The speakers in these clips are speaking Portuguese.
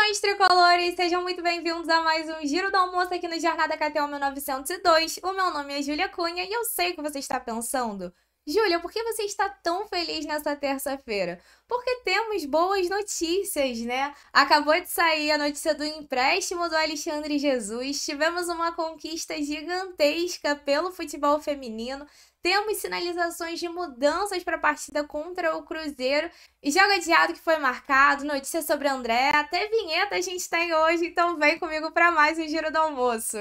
Saudações tricolores, sejam muito bem-vindos a mais um Giro do Almoço aqui no Jornada KTO 1902. O meu nome é Júlia Cunha e eu sei que você está pensando: Júlia, por que você está tão feliz nessa terça-feira? Porque temos boas notícias, né? Acabou de sair a notícia do empréstimo do Alexandre Jesus, tivemos uma conquista gigantesca pelo futebol feminino, temos sinalizações de mudanças para a partida contra o Cruzeiro e jogo adiado que foi marcado, notícias sobre André, até vinheta a gente tem hoje, então vem comigo para mais um Giro do Almoço.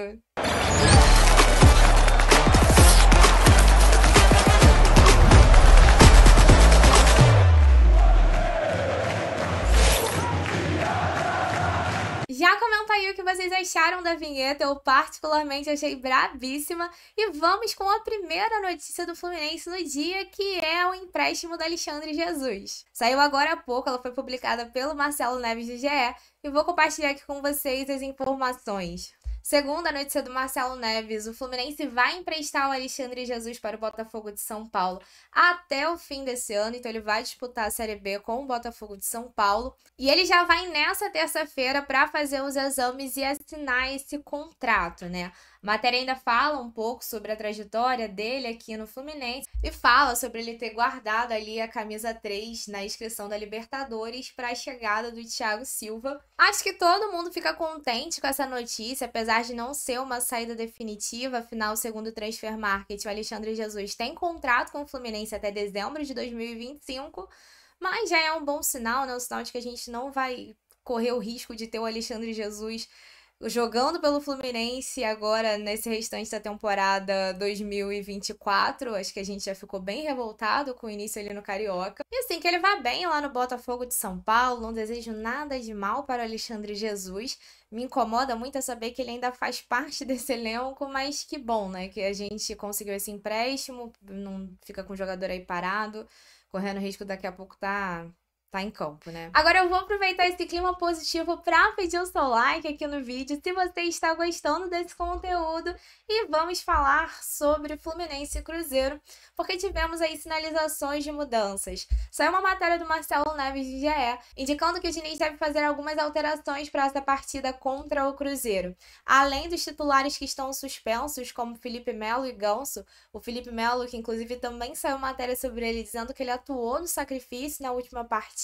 Já comenta aí o que vocês acharam da vinheta, eu particularmente achei brabíssima. E vamos com a primeira notícia do Fluminense no dia, que é o empréstimo do Alexandre Jesus. Saiu agora há pouco, ela foi publicada pelo Marcelo Neves do GE e vou compartilhar aqui com vocês as informações. Segundo a notícia do Marcelo Neves, o Fluminense vai emprestar o Alexandre Jesus para o Botafogo de São Paulo até o fim desse ano, então ele vai disputar a Série B com o Botafogo de São Paulo. E ele já vai nessa terça-feira para fazer os exames e assinar esse contrato, né? A matéria ainda fala um pouco sobre a trajetória dele aqui no Fluminense e fala sobre ele ter guardado ali a camisa 3 na inscrição da Libertadores para a chegada do Thiago Silva. Acho que todo mundo fica contente com essa notícia, apesar de não ser uma saída definitiva. Afinal, segundo o Transfer Market, o Alexandre Jesus tem contrato com o Fluminense até dezembro de 2025, mas já é um bom sinal, né? Um sinal de que a gente não vai correr o risco de ter o Alexandre Jesus jogando pelo Fluminense agora nesse restante da temporada 2024. Acho que a gente já ficou bem revoltado com o início ali no Carioca. E assim, que ele vá bem lá no Botafogo de São Paulo, não desejo nada de mal para o Alexandre Jesus. Me incomoda muito saber que ele ainda faz parte desse elenco, mas que bom, né? Que a gente conseguiu esse empréstimo, não fica com o jogador aí parado, correndo risco daqui a pouco tá em campo, né? Agora eu vou aproveitar esse clima positivo para pedir o seu like aqui no vídeo, se você está gostando desse conteúdo, e vamos falar sobre Fluminense e Cruzeiro, porque tivemos aí sinalizações de mudanças. Saiu uma matéria do Marcelo Neves de GE, indicando que o Diniz deve fazer algumas alterações para essa partida contra o Cruzeiro. Além dos titulares que estão suspensos, como Felipe Melo e Ganso, o Felipe Melo, que inclusive também saiu matéria sobre ele, dizendo que ele atuou no sacrifício na última partida,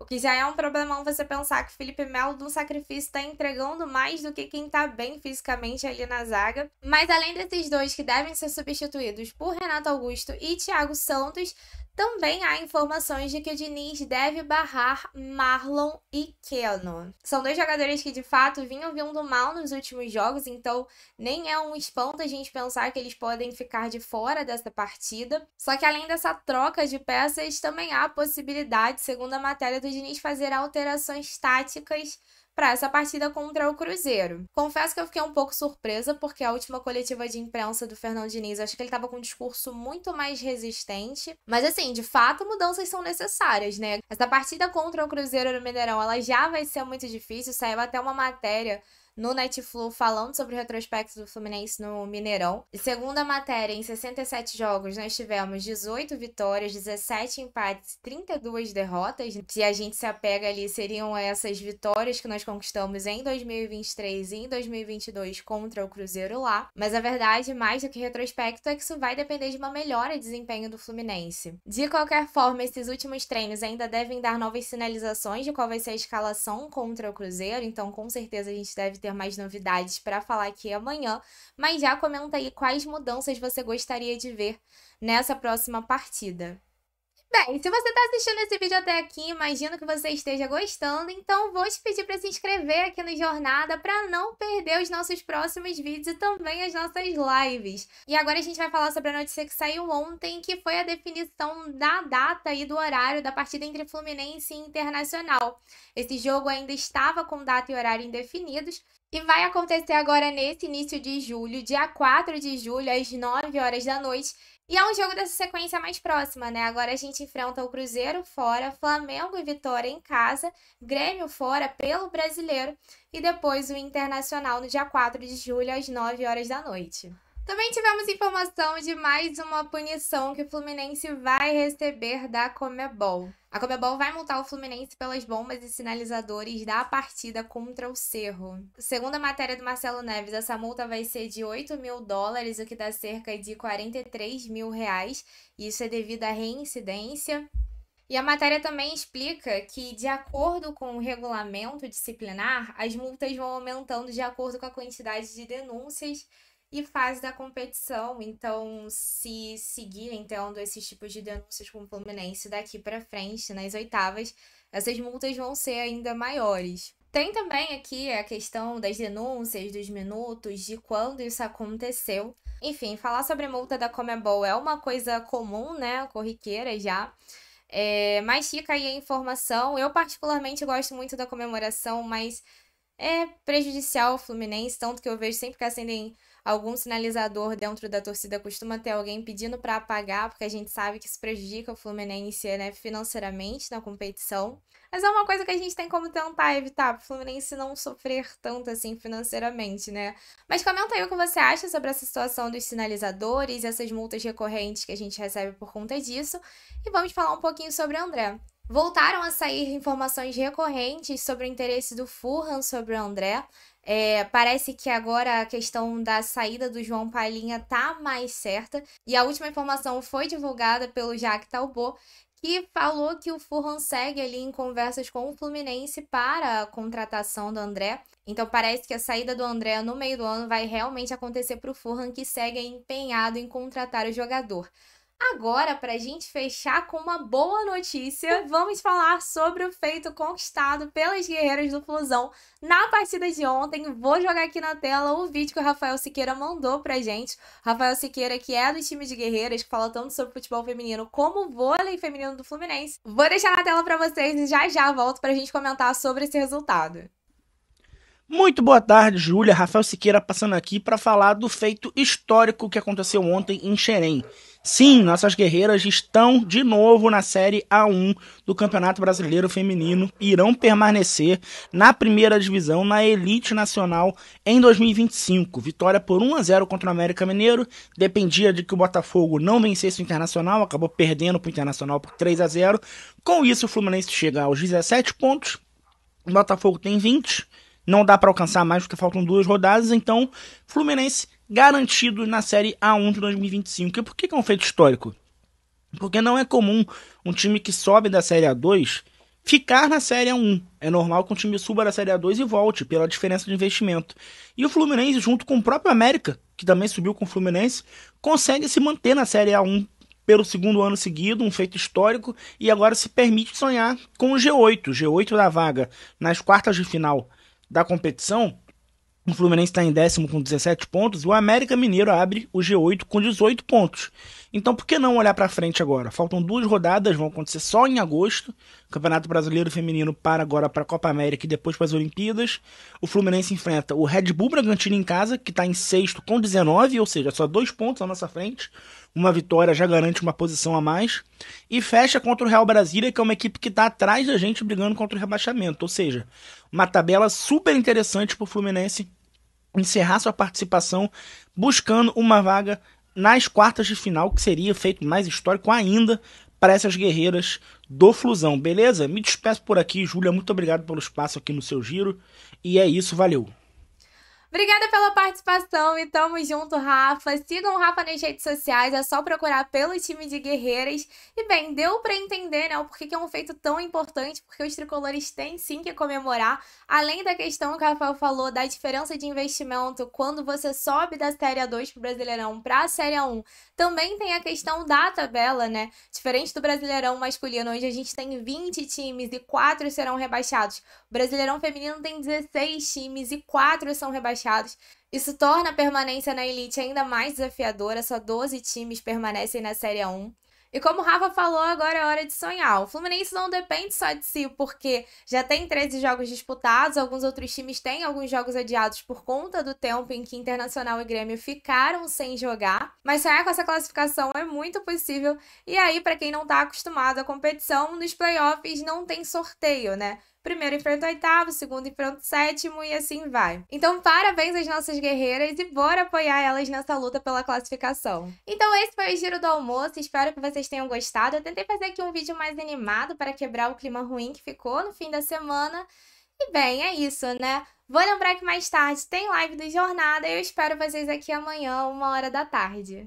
o que já é um problemão você pensar que o Felipe Melo do sacrifício está entregando mais do que quem está bem fisicamente ali na zaga. Mas além desses dois que devem ser substituídos por Renato Augusto e Thiago Santos, também há informações de que o Diniz deve barrar Marlon e Keno. São dois jogadores que de fato vinham vindo mal nos últimos jogos, então nem é um espanto a gente pensar que eles podem ficar de fora dessa partida. Só que além dessa troca de peças, também há a possibilidade, segundo a matéria do Diniz, fazer alterações táticas para essa partida contra o Cruzeiro. Confesso que eu fiquei um pouco surpresa, porque a última coletiva de imprensa do Fernando Diniz, eu acho que ele estava com um discurso muito mais resistente. Mas assim, de fato, mudanças são necessárias, né? Essa partida contra o Cruzeiro no Mineirão, ela já vai ser muito difícil. Saiu até uma matéria no Netflu falando sobre o retrospecto do Fluminense no Mineirão. E segundo a matéria, em 67 jogos nós tivemos 18 vitórias, 17 empates e 32 derrotas. Se a gente se apega ali, seriam essas vitórias que nós conquistamos em 2023 e em 2022 contra o Cruzeiro lá. Mas a verdade, mais do que retrospecto, é que isso vai depender de uma melhora de desempenho do Fluminense. De qualquer forma, esses últimos treinos ainda devem dar novas sinalizações de qual vai ser a escalação contra o Cruzeiro, então com certeza a gente deve ter mais novidades para falar aqui amanhã, mas já comenta aí quais mudanças você gostaria de ver nessa próxima partida. Bem, se você está assistindo esse vídeo até aqui, imagino que você esteja gostando, então vou te pedir para se inscrever aqui no Jornada para não perder os nossos próximos vídeos e também as nossas lives. E agora a gente vai falar sobre a notícia que saiu ontem, que foi a definição da data e do horário da partida entre Fluminense e Internacional. Esse jogo ainda estava com data e horário indefinidos, e vai acontecer agora nesse início de julho, dia 4 de julho, às 9 horas da noite. E é um jogo dessa sequência mais próxima, né? Agora a gente enfrenta o Cruzeiro fora, Flamengo e Vitória em casa, Grêmio fora pelo Brasileiro e depois o Internacional no dia 4 de julho, às 9 horas da noite. Também tivemos informação de mais uma punição que o Fluminense vai receber da Conmebol. A Conmebol vai multar o Fluminense pelas bombas e sinalizadores da partida contra o Cerro. Segundo a matéria do Marcelo Neves, essa multa vai ser de US$ 8.000, o que dá cerca de R$ 43.000. Isso é devido à reincidência. E a matéria também explica que, de acordo com o regulamento disciplinar, as multas vão aumentando de acordo com a quantidade de denúncias e fase da competição. Então, se seguirem tendo esses tipos de denúncias com o Fluminense daqui para frente, nas oitavas, essas multas vão ser ainda maiores. Tem também aqui a questão das denúncias, dos minutos, de quando isso aconteceu. Enfim, falar sobre a multa da Conmebol é uma coisa comum, né? Corriqueira já. Mas fica aí a informação. Eu particularmente gosto muito da comemoração, mas é prejudicial ao Fluminense, tanto que eu vejo sempre que acendem algum sinalizador dentro da torcida, costuma ter alguém pedindo para apagar, porque a gente sabe que isso prejudica o Fluminense, né, financeiramente na competição. Mas é uma coisa que a gente tem como tentar evitar, para o Fluminense não sofrer tanto assim financeiramente, né? Mas comenta aí o que você acha sobre essa situação dos sinalizadores, essas multas recorrentes que a gente recebe por conta disso. E vamos falar um pouquinho sobre o André. Voltaram a sair informações recorrentes sobre o interesse do Fulham sobre o André. Parece que agora a questão da saída do João Palhinha tá mais certa. E a última informação foi divulgada pelo Jacques Talbot, que falou que o Fulham segue ali em conversas com o Fluminense para a contratação do André. Então parece que a saída do André no meio do ano vai realmente acontecer para o Fulham, que segue empenhado em contratar o jogador. Agora, para a gente fechar com uma boa notícia, vamos falar sobre o feito conquistado pelas guerreiras do Flusão na partida de ontem. Vou jogar aqui na tela o vídeo que o Rafael Siqueira mandou pra gente. Rafael Siqueira, que é do time de guerreiras, que fala tanto sobre futebol feminino como o vôlei feminino do Fluminense. Vou deixar na tela para vocês e já volto pra gente comentar sobre esse resultado. Muito boa tarde, Júlia. Rafael Siqueira passando aqui para falar do feito histórico que aconteceu ontem em Xerém. Sim, nossas guerreiras estão de novo na Série A1 do Campeonato Brasileiro Feminino e irão permanecer na primeira divisão, na elite nacional, em 2025. Vitória por 1-0 contra o América Mineiro. Dependia de que o Botafogo não vencesse o Internacional, acabou perdendo para o Internacional por 3-0. Com isso, o Fluminense chega aos 17 pontos, o Botafogo tem 20. Não dá para alcançar mais porque faltam 2 rodadas, então Fluminense garantido na Série A1 de 2025. E por que é um feito histórico? Porque não é comum um time que sobe da Série A2 ficar na Série A1. É normal que um time suba da Série A2 e volte pela diferença de investimento. E o Fluminense, junto com o próprio América, que também subiu com o Fluminense, consegue se manter na Série A1 pelo segundo ano seguido, um feito histórico, e agora se permite sonhar com o G8. O G8 da vaga nas quartas de final da competição. O Fluminense está em 10º com 17 pontos e o América Mineiro abre o G8 com 18 pontos. Então por que não olhar para frente agora? Faltam 2 rodadas, vão acontecer só em agosto. O Campeonato Brasileiro Feminino para agora para a Copa América e depois para as Olimpíadas. O Fluminense enfrenta o Red Bull Bragantino em casa, que está em 6º com 19, ou seja, só 2 pontos à nossa frente. Uma vitória já garante uma posição a mais. E fecha contra o Real Brasília, que é uma equipe que está atrás da gente brigando contra o rebaixamento. Ou seja, uma tabela super interessante para o Fluminense encerrar sua participação buscando uma vaga nas quartas de final, que seria feito mais histórico ainda para essas guerreiras do Flusão, beleza? Me despeço por aqui, Júlia, muito obrigado pelo espaço aqui no seu giro, e é isso, valeu! Obrigada pela participação e tamo junto, Rafa. Sigam o Rafa nas redes sociais, é só procurar pelo time de guerreiras. E bem, deu pra entender, né, o porquê que é um feito tão importante, porque os tricolores têm sim que comemorar. Além da questão que o Rafael falou da diferença de investimento quando você sobe da Série A2 pro Brasileirão pra Série A1, também tem a questão da tabela, né? Diferente do Brasileirão masculino, onde a gente tem 20 times e 4 serão rebaixados. O Brasileirão feminino tem 16 times e 4 são rebaixados. Isso torna a permanência na elite ainda mais desafiadora, só 12 times permanecem na Série A1. E como o Rafa falou, agora é hora de sonhar. O Fluminense não depende só de si, porque já tem 13 jogos disputados, alguns outros times têm alguns jogos adiados por conta do tempo em que Internacional e Grêmio ficaram sem jogar. Mas sonhar com essa classificação é muito possível. E aí, para quem não está acostumado à competição, nos playoffs não tem sorteio, né? primeiro enfrenta o oitavo, o segundo enfrenta o sétimo e assim vai. Então, parabéns às nossas guerreiras e bora apoiar elas nessa luta pela classificação. Então, esse foi o Giro do Almoço, espero que vocês tenham gostado. Eu tentei fazer aqui um vídeo mais animado para quebrar o clima ruim que ficou no fim da semana. E bem, é isso, né? Vou lembrar que mais tarde tem live do Jornada e eu espero vocês aqui amanhã, 1h da tarde.